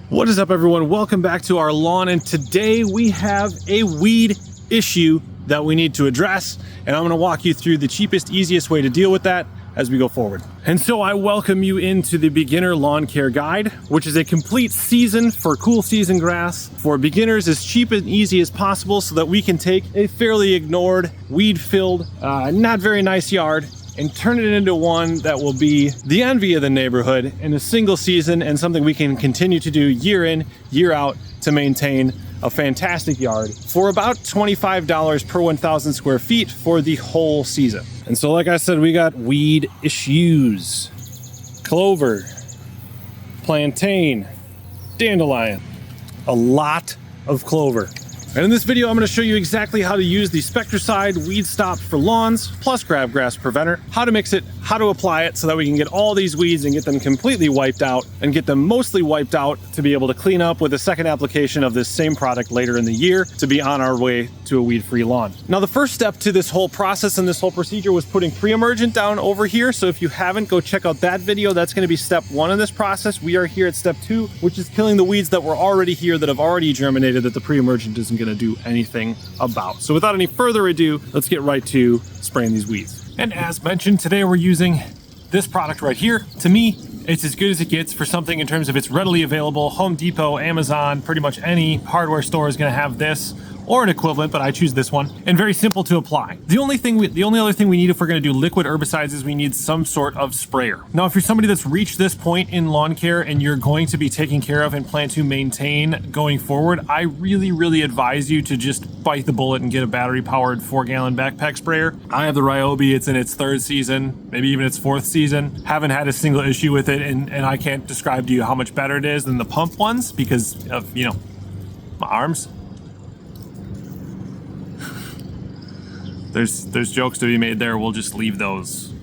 What is up, everyone? Welcome back to our lawn, and today we have a weed issue that we need to address, and I'm going to walk you through the cheapest, easiest way to deal with that as we go forward. And so I welcome you into the Beginner Lawn Care Guide, which is a complete season for cool season grass for beginners, as cheap and easy as possible, so that we can take a fairly ignored, weed-filled, not very nice yard and turn it into one that will be the envy of the neighborhood in a single season, and something we can continue to do year in, year out to maintain a fantastic yard for about $25 per 1,000 square feet for the whole season. And so, like I said, we got weed issues: clover, plantain, dandelion, a lot of clover. And in this video, I'm going to show you exactly how to use the Spectracide Weed Stop for lawns plus crabgrass preventer, how to mix it, how to apply it so that we can get all these weeds and get them completely wiped out, and get them mostly wiped out to be able to clean up with a second application of this same product later in the year to be on our way to a weed-free lawn. Now, the first step to this whole process and this whole procedure was putting pre-emergent down over here. So if you haven't, go check out that video. That's going to be step 1 in this process. We are here at step 2, which is killing the weeds that were already here, that have already germinated, that the pre-emergent isn't going to do anything about. So without any further ado, let's get right to spraying these weeds. And as mentioned, today we're using this product right here. To me, it's as good as it gets for something in terms of it's readily available. Home Depot, Amazon, pretty much any hardware store is going to have this or an equivalent, but I choose this one, and very simple to apply. The only other thing we need if we're going to do liquid herbicides is we need some sort of sprayer. Now, if you're somebody that's reached this point in lawn care and you're going to be taking care of and plan to maintain going forward, I really advise you to just bite the bullet and get a battery-powered 4-gallon backpack sprayer. I have the Ryobi. It's in its 3rd season, maybe even its 4th season. Haven't had a single issue with it, and I can't describe to you how much better it is than the pump ones because of, you know, my arms. There's jokes to be made there. We'll just leave those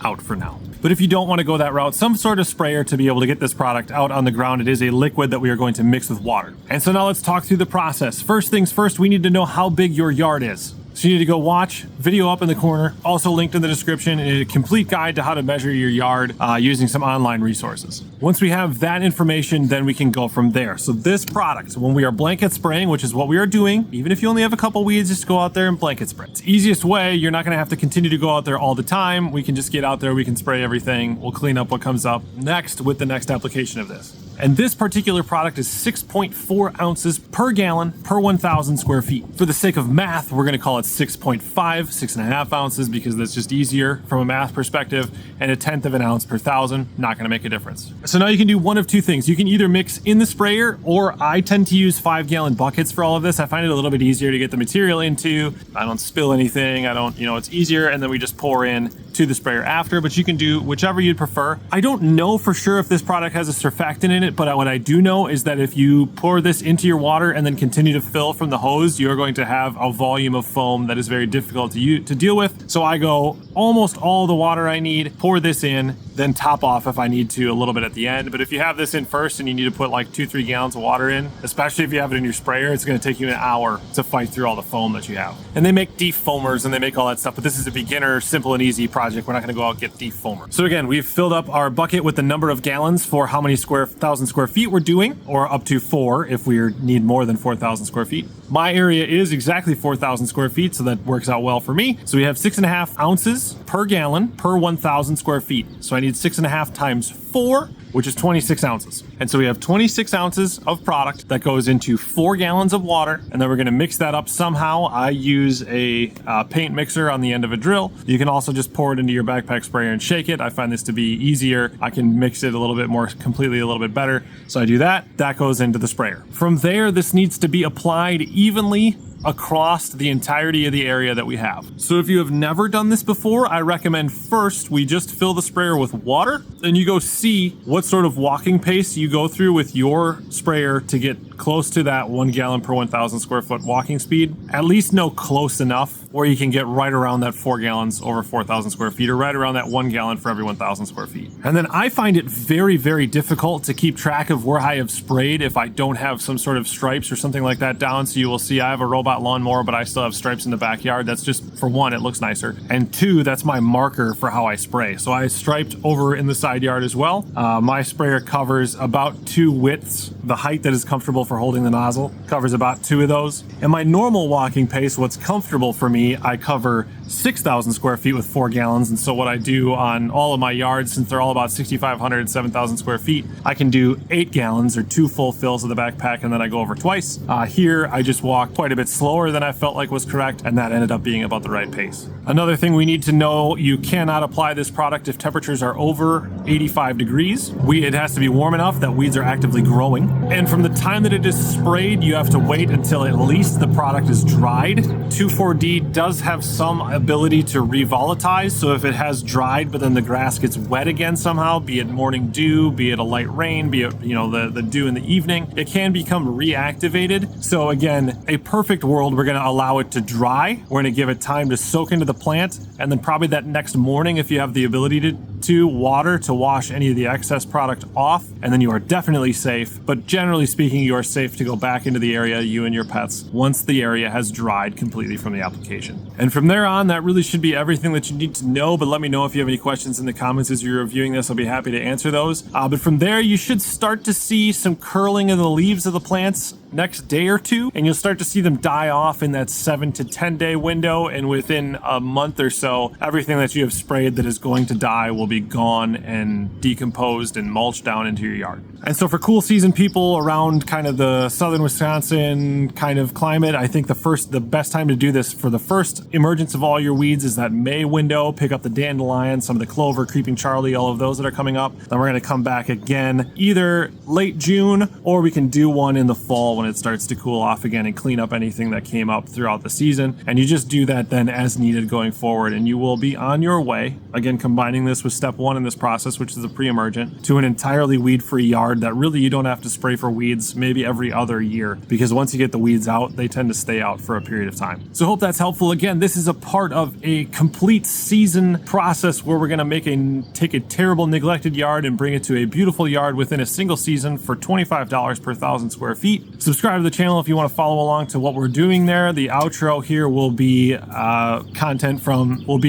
out for now. But if you don't want to go that route, some sort of sprayer to be able to get this product out on the ground. It is a liquid that we are going to mix with water. And so now let's talk through the process. First things first, we need to know how big your yard is. So you need to go watch video up in the corner, also linked in the description, and a complete guide to how to measure your yard using some online resources. Once we have that information, then we can go from there. So this product, when we are blanket spraying, which is what we are doing, even if you only have a couple weeds, just go out there and blanket spray. It's the easiest way. You're not going to have to continue to go out there all the time. We can just get out there, we can spray everything. We'll clean up what comes up next with the next application of this. And this particular product is 6.4 ounces per gallon per 1,000 square feet. For the sake of math, we're going to call it 6.5 ounces, because that's just easier from a math perspective, and 1/10 of an ounce per 1,000, not going to make a difference. So now you can do one of two things. You can either mix in the sprayer, or I tend to use 5-gallon buckets for all of this. I find it a little bit easier to get the material into. I don't spill anything. I don't, it's easier, and then we just pour in to the sprayer after, but you can do whichever you'd prefer. I don't know for sure if this product has a surfactant in it, but what I do know is that if you pour this into your water and then continue to fill from the hose, you're going to have a volume of foam that is very difficult to deal with. So I go almost all the water I need, pour this in, then top off if I need to a little bit at the end. But if you have this in first and you need to put like 2-3 gallons of water in, especially if you have it in your sprayer, it's going to take you an hour to fight through all the foam that you have. And they make defoamers and they make all that stuff, but this is a beginner, simple and easy project. We're not going to go out and get defoamer. So again, we've filled up our bucket with the number of gallons for how many 1,000 square feet we're doing, or up to 4 if we need more than 4,000 square feet. My area is exactly 4,000 square feet, so that works out well for me. So we have 6.5 ounces per gallon per 1,000 square feet. So I need 6.5 times 4, which is 26 ounces. And so we have 26 ounces of product that goes into 4 gallons of water, and then we're gonna mix that up somehow. I use a paint mixer on the end of a drill. You can also just pour it into your backpack sprayer and shake it. I find this to be easier. I can mix it a little bit more completely, a little bit better. So I do that. That goes into the sprayer. From there, this needs to be applied evenly across the entirety of the area that we have. So if you have never done this before, I recommend first we just fill the sprayer with water, and you go see what sort of walking pace you go through with your sprayer to get close to that 1 gallon per 1,000 square foot walking speed. At least know close enough where you can get right around that 4 gallons over 4,000 square feet, or right around that 1 gallon for every 1,000 square feet. And then I find it very, very difficult to keep track of where I have sprayed if I don't have some sort of stripes or something like that down. So you will see I have a robot lawnmower, but I still have stripes in the backyard. That's just, for one, it looks nicer. And two, that's my marker for how I spray. So I striped over in the side yard as well. My sprayer covers about 2 widths. The height that is comfortable for holding the nozzle covers about 2 of those. And my normal walking pace, what's comfortable for me, I cover 6,000 square feet with 4 gallons. And so what I do on all of my yards, since they're all about 6,500, 7,000 square feet, I can do 8 gallons or 2 full fills of the backpack, and then I go over twice. Here, I just walked quite a bit slower than I felt like was correct, and that ended up being about the right pace. Another thing we need to know, you cannot apply this product if temperatures are over 85 degrees. It has to be warm enough that weeds are actively growing. And from the time that it is sprayed, you have to wait until at least the product is dried. 2,4-D does have some ability to revolatize, so if it has dried but then the grass gets wet again somehow, be it morning dew, be it a light rain, be it the dew in the evening, it can become reactivated. So again, a perfect world, we're going to allow it to dry. We're going to give it time to soak into the plant, and then probably that next morning, if you have the ability to water to wash any of the excess product off, and then you are definitely safe. But generally speaking, you are safe to go back into the area, you and your pets, once the area has dried completely from the application. And from there on, that really should be everything that you need to know. But let me know if you have any questions in the comments as you're reviewing this. I'll be happy to answer those. But from there, you should start to see some curling of the leaves of the plants next day or two, and you'll start to see them die off in that 7 to 10 day window. And within a month or so, everything that you have sprayed that is going to die will be gone and decomposed and mulched down into your yard. And so for cool season people around kind of the southern Wisconsin kind of climate, I think the best time to do this for the first emergence of all your weeds is that May window. Pick up the dandelion, some of the clover, creeping Charlie, all of those that are coming up. Then we're going to come back again either late June, or we can do one in the fall when it starts to cool off again and clean up anything that came up throughout the season. And you just do that then as needed going forward, and you will be on your way. Again, combining this with step 1 in this process, which is a pre-emergent, to an entirely weed-free yard that really you don't have to spray for weeds maybe every other year, because once you get the weeds out, they tend to stay out for a period of time. So hope that's helpful. Again, this is a part of a complete season process where we're going to take a terrible neglected yard and bring it to a beautiful yard within a single season for $25 per 1,000 square feet. Subscribe to the channel if you want to follow along to what we're doing there. The outro here will be a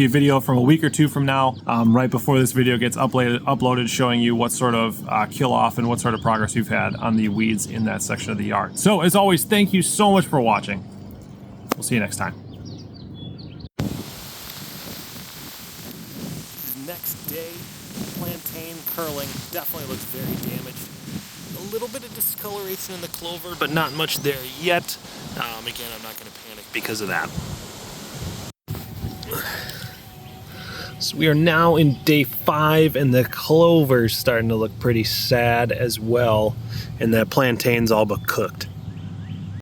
video from a week or 2 from now, right before this video gets uploaded, showing you what sort of kill off and what sort of progress we've had on the weeds in that section of the yard. So as always, thank you so much for watching. We'll see you next time. Next day, plantain curling definitely looks very damaged. A little bit of discoloration in the clover, but not much there yet. Again, I'm not going to panic because of that. So we are now in day 5, and the clover's starting to look pretty sad as well, and that plantain's all but cooked.